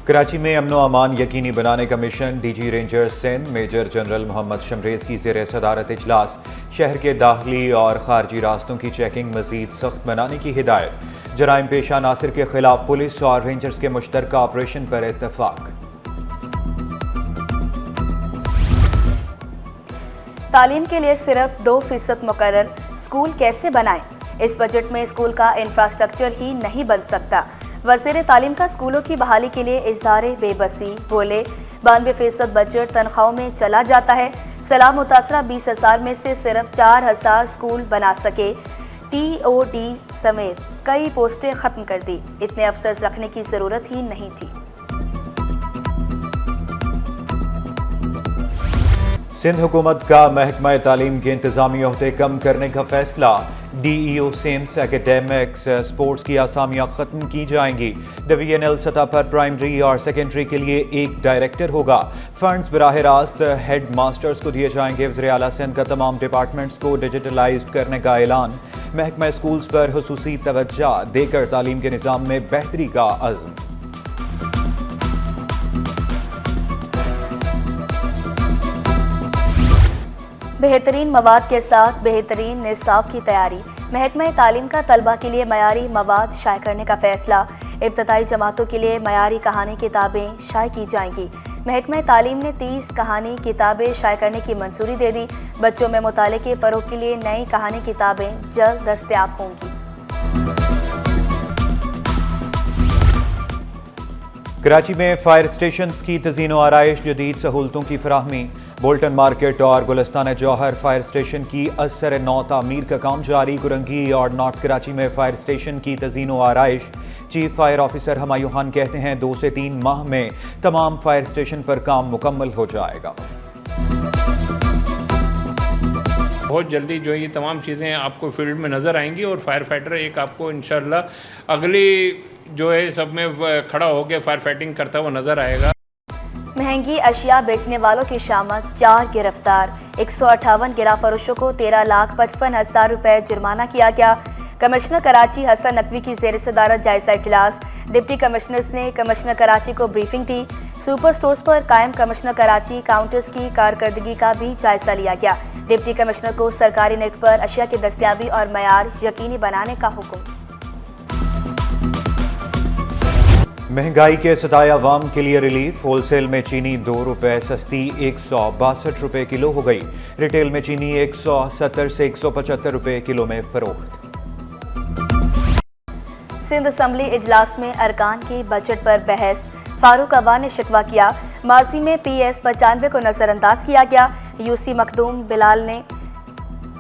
कराची में अमनो अमान यकीनी बनाने का mission DG rangers Sindh major general Mohammad Shamraiz की ज़ेर सदारत इजलास। शहर के दाखिली और खारजी रास्तों की चेकिंग मजीद सख्त बनाने की हिदायत। जराइम पेशा नासिर के खिलाफ पुलिस और रेंजर्स के मुश्तरका ऑपरेशन पर इत्तफाक। तालीम के लिए सिर्फ 2% मुकर्रर, स्कूल कैसे बनाएं? इस बजट में स्कूल का इंफ्रास्ट्रक्चर ही नहीं बन सकता। वज़ीर तालीम का स्कूलों की बहाली के लिए इज़हार बेबसी। बोले 92% बजट तनख्वाहों में चला जाता है। सलाह मुतासरा 20,000 में से सिर्फ 4,000 स्कूल बना सके। TOD समेत कई पोस्टें खत्म कर दी। इतने अफसर रखने की ज़रूरत ही नहीं थी। सिंध हुकूमत का महकमा तालीम के इंतजामी ओहदे कम करने का फैसला। DEO सिम्स एकेडमिक्स स्पोर्ट्स की आसामियां खत्म की जाएंगी। डिवीजनल सतह पर प्राइमरी और सेकेंडरी के लिए एक डायरेक्टर होगा। फंड्स बराह रास्त हेड मास्टर्स को दिए जाएंगे। वज़ीर आला सिंध का तमाम डिपार्टमेंट्स को डिजिटलाइज करने का ऐलान। महकमा स्कूल्स पर खुसूसी तवज्जो देकर तालीम के निज़ाम में बेहतरी का अज़्म। बेहतरीन मवाद के साथ बेहतरीन निसाब की तैयारी। महकमा तालीम का तलबा के लिए मयारी मवाद शाये करने का फैसला। इब्तदाई जमातों के लिए मयारी कहानी किताबें शाये की जाएंगी। महकमा तालीम ने 30 कहानी किताबें शाये करने की मंजूरी दे दी। बच्चों में मुताले के फ़रोग़ के लिए नई कहानी किताबें जल्द दस्तयाब होंगी। कराची में फायर स्टेशन की तज़ीन व आराइश, जदीद सहूलतों की फराहमी। बोल्टन मार्केट और गुलिस्तान जौहर फायर स्टेशन की असर नौ तामीर का काम जारी। कुरंगी और नॉर्थ कराची में फायर स्टेशन की तज़ीन व आराइश। Chief fire officer Humayun Khan कहते हैं 2 से 3 माह में तमाम फायर स्टेशन पर काम मुकम्मल हो जाएगा। बहुत जल्दी जो ये तमाम चीज़ें आपको फील्ड में नज़र आएंगी और फायर फाइटर एक आपको इंशाल्लाह अगली जो है सब में खड़ा होकर फायर फाइटिंग करता हुआ नज़र आएगा। महंगी अशिया बेचने वालों की शामत, 4 गिरफ्तार। 158 गिरा फरोशों को 13,55,000 रुपए जुर्माना किया गया। कमिश्नर कराची हसन नकवी की ज़ेर सदारत जायजा इजलास। डिप्टी कमिश्नर्स ने कमिश्नर कराची को ब्रीफिंग दी। सुपर स्टोर्स पर कायम कमिश्नर कराची काउंटर्स की कारकर्दगी का भी जायजा लिया गया। डिप्टी कमिश्नर को सरकारी नेट पर अशिया की दस्तयाबी और मयार यकीनी बनाने का हुक्म। महंगाई के सताए अवाम के लिए रिलीफ। होलसेल में चीनी 2 रुपए सस्ती 162 रुपए किलो हो गई। रिटेल में चीनी 170 से 175 रुपए किलो में फरोख्त। सिंध असम्बली इजलास में अरकान की बजट पर बहस। फारूक अवान ने शिकवा किया माजी में PS 95 को नजरअंदाज किया गया। UC मखदूम बिलाल ने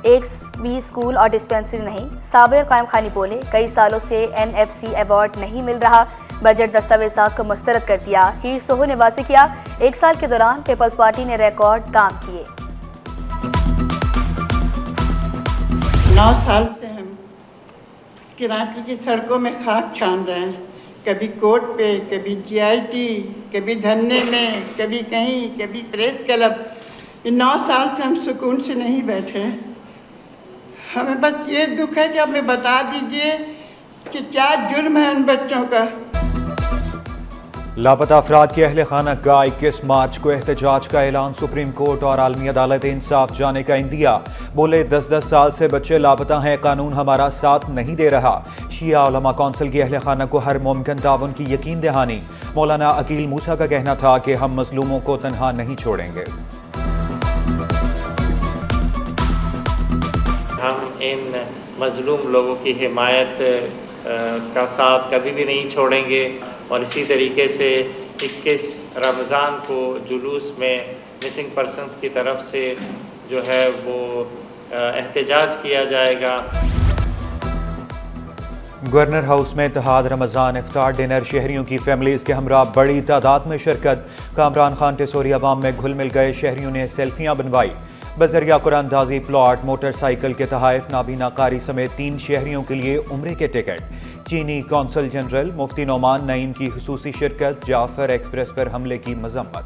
एक भी स्कूल और डिस्पेंसरी नहीं। साबिर कायम खानी बोले कई सालों से NFC अवार्ड नहीं मिल रहा। बजट दस्तावेजात को मुस्तरद कर दिया। हीर सोहो ने वाज़ेह किया 1 साल के दौरान पीपल्स पार्टी ने रिकॉर्ड काम किए। 9 साल से हम कराची की सड़कों में खाक छान रहे हैं। कभी कोर्ट पे, कभी GIT, कभी धरने में, कभी कहीं, कभी प्रेस क्लब। ये 9 साल से हम सुकून से नहीं बैठे। हमें बस ये दुख है कि आप हमें बता दीजिए कि क्या जुर्म है उन बच्चों का। लापता अफराद के अहल खाना का 21 मार्च को एहतजाज का ऐलान। सुप्रीम कोर्ट और आलमी अदालत इंसाफ जाने का इंदिया। बोले 10-10 साल से बच्चे लापता हैं, कानून हमारा साथ नहीं दे रहा। शिया उलमा कौंसिल की अहल खाना को हर मुमकिन ताउन की यकीन दहानी। मौलाना अकील मूसा का कहना था कि हम मजलूमों को तनहा नहीं छोड़ेंगे। हम इन मजलूम लोगों की हिमायत का साथ कभी भी नहीं छोड़ेंगे और इसी तरीके से 21 रमज़ान को जुलूस में मिसिंग पर्सन्स की तरफ से जो है वो एहतजाज किया जाएगा। गवर्नर हाउस में इत्तेहाद रमज़ान इफ्तार डिनर। शहरियों की फैमिलीज के हमरा बड़ी तादाद में शिरकत। कामरान खान टेसोरी अवाम में घुल मिल गए। शहरियों ने सेल्फियां बनवाई। बजरिया कुरानदाजी प्लॉट, मोटरसाइकिल के तहाइफ, नाबीना कारी समेत 3 शहरियों के लिए उम्रे के टिकट। चीनी कौंसल जनरल मुफ्ती नोमान नईम की खुसूसी शिरकत। जाफर एक्सप्रेस पर हमले की मजम्मत।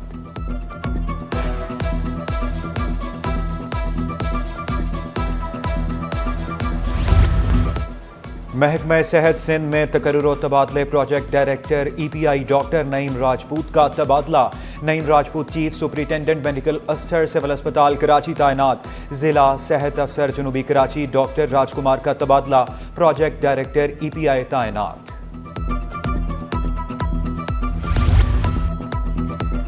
महकमा सेहत सिंध में तकर्रुर और तबादले। Project director EPI doctor Naeem Rajput का तबादला। Naeem Rajput chief superintendent medical अफसर सिविल अस्पताल कराची तैनात। जिला सेहत अफसर जनूबी कराची डॉक्टर राजकुमार का तबादला। प्रोजेक्ट डायरेक्टर EPI तैनात।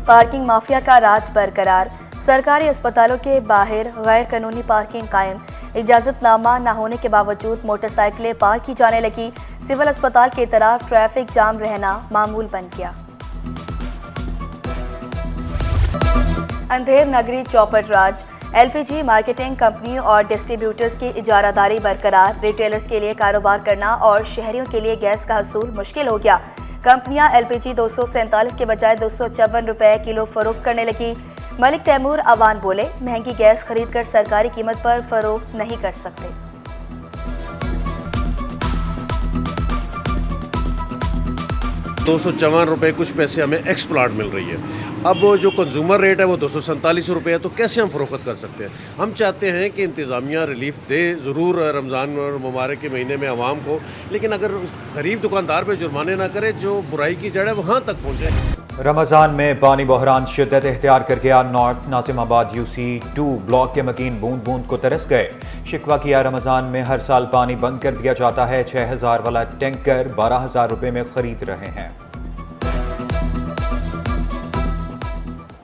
पार्किंग माफिया का राज बरकरार। सरकारी अस्पतालों के बाहर गैर कानूनी पार्किंग कायम। इजाजतनामा न होने के बावजूद मोटरसाइकिलें पार्क की जाने लगी। सिविल अस्पताल की तरफ ट्रैफिक जाम रहना मामूल बन गया। अंधेर नगरी चौपट राज। LPG मार्केटिंग कंपनी और डिस्ट्रीब्यूटर्स की इजारादारी बरकरार। रिटेलर्स के लिए कारोबार करना और शहरियों के लिए गैस का हसूल मुश्किल हो गया। कंपनियां LPG 247 के बजाय 254 रुपए किलो फरोख्त करने लगी। मलिक तैमूर अवान बोले, महंगी गैस खरीदकर सरकारी कीमत पर फरोख्त नहीं कर सकते। 254 रुपये कुछ पैसे हमें एक्स प्लाट मिल रही है। अब जो कंज्यूमर रेट है वो 247 रुपये है, तो कैसे हम फ़रोख्त कर सकते हैं? हम चाहते हैं कि इंतज़ामिया रिलीफ दे ज़रूर रमज़ान और मुबारक के महीने में आवाम को, लेकिन अगर गरीब दुकानदार पे जुर्माने ना करे, जो बुराई की जड़ है वहाँ तक पहुँचे। रमज़ान में पानी बहरान शिद्दत इख्तियार कर गया। नॉर्थ नासिमाबाद UC2 ब्लॉक के मकीन बूंद बूंद को तरस गए। शिकवा किया, रमज़ान में हर साल पानी बंद कर दिया जाता है। 6000 वाला टैंकर 12,000 रुपये में खरीद रहे हैं।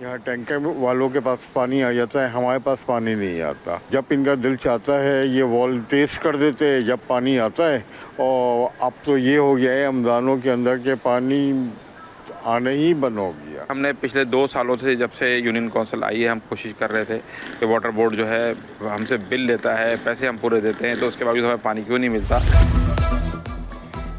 यहाँ टैंकर वालों के पास पानी आ जाता है, हमारे पास पानी नहीं आता। जब इनका दिल चाहता है ये वॉल तेज़ कर देते हैं जब पानी आता है। और अब तो ये हो गया है रमज़ानों के अंदर के पानी आने ही बंद हो गया। हमने पिछले 2 सालों से, जब से यूनियन काउंसिल आई है, हम कोशिश कर रहे थे कि वाटर बोर्ड जो है हमसे बिल लेता है, पैसे हम पूरे देते हैं, तो उसके बावजूद हमें पानी क्यों नहीं मिलता।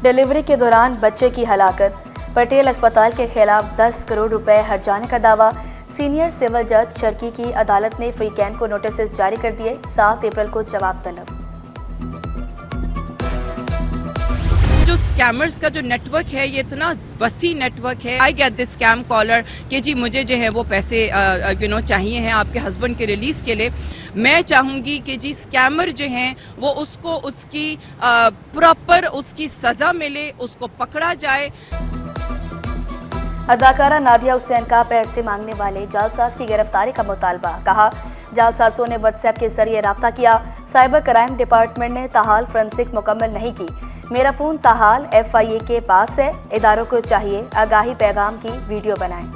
डिलीवरी के दौरान बच्चे की हलाकत। पटेल अस्पताल के खिलाफ 10 करोड़ रुपए हर्जाने का दावा। सीनियर सिविल जज शर्की की अदालत ने फ्री कैन को नोटिस जारी कर दिए। 7 अप्रैल को जवाब तलब। जो स्कैमर्स का जो नेटवर्क है, ये इतना वसी नेटवर्क है। I get this scam caller कि जी मुझे जो है वो पैसे चाहिए हैं आपके हस्बैंड के रिलीज के लिए। मैं चाहूंगी कि जी स्कैमर जो हैं वो उसको उसकी प्रॉपर उसकी सजा मिले, उसको पकड़ा जाए। अदाकारा नादिया हुसैन का पैसे मांगने वाले जालसाज की गिरफ्तारी का मुतालबा। कहा, जालसाजों ने व्हाट्सएप के जरिए राब्ता किया। साइबर क्राइम डिपार्टमेंट ने ताहाल फोरेंसिक मुकम्मल नहीं की। मेरा फ़ोन ताहाल FIA के पास है। इदारों को चाहिए आगाही पैगाम की वीडियो बनाएं।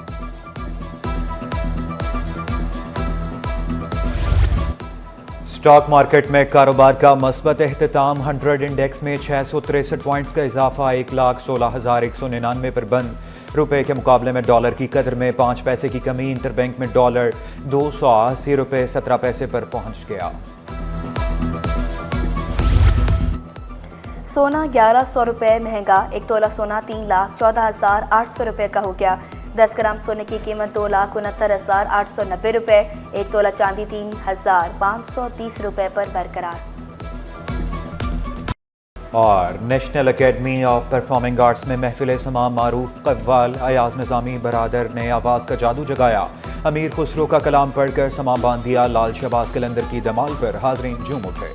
स्टॉक मार्केट में कारोबार का मस्बत एहतिताम। 100 इंडेक्स में 663 पॉइंट्स का इजाफा। 1,16,199 पर बंद। रुपए के मुकाबले में डॉलर की कदर में 5 पैसे की कमी। इंटरबैंक में डॉलर 280 रुपये 17 पैसे पर पहुंच गया। सोना 1100 रुपये महंगा। 1 तोला सोना 3,14,800 रुपये का हो गया। 10 ग्राम सोने की कीमत 2,69,890 रुपये। 1 तोला चांदी 3,530 रुपये पर बरकरार। और national academy of performing arts में महफिल समा मारूफ कव्वाल अयाज निज़ामी बरादर ने आवाज़ का जादू जगाया। अमीर खुसरो का कलाम पढ़कर समा बांध दिया। लाल शहबाज कलंदर की धमाल पर हाज़रीन झूम उठे।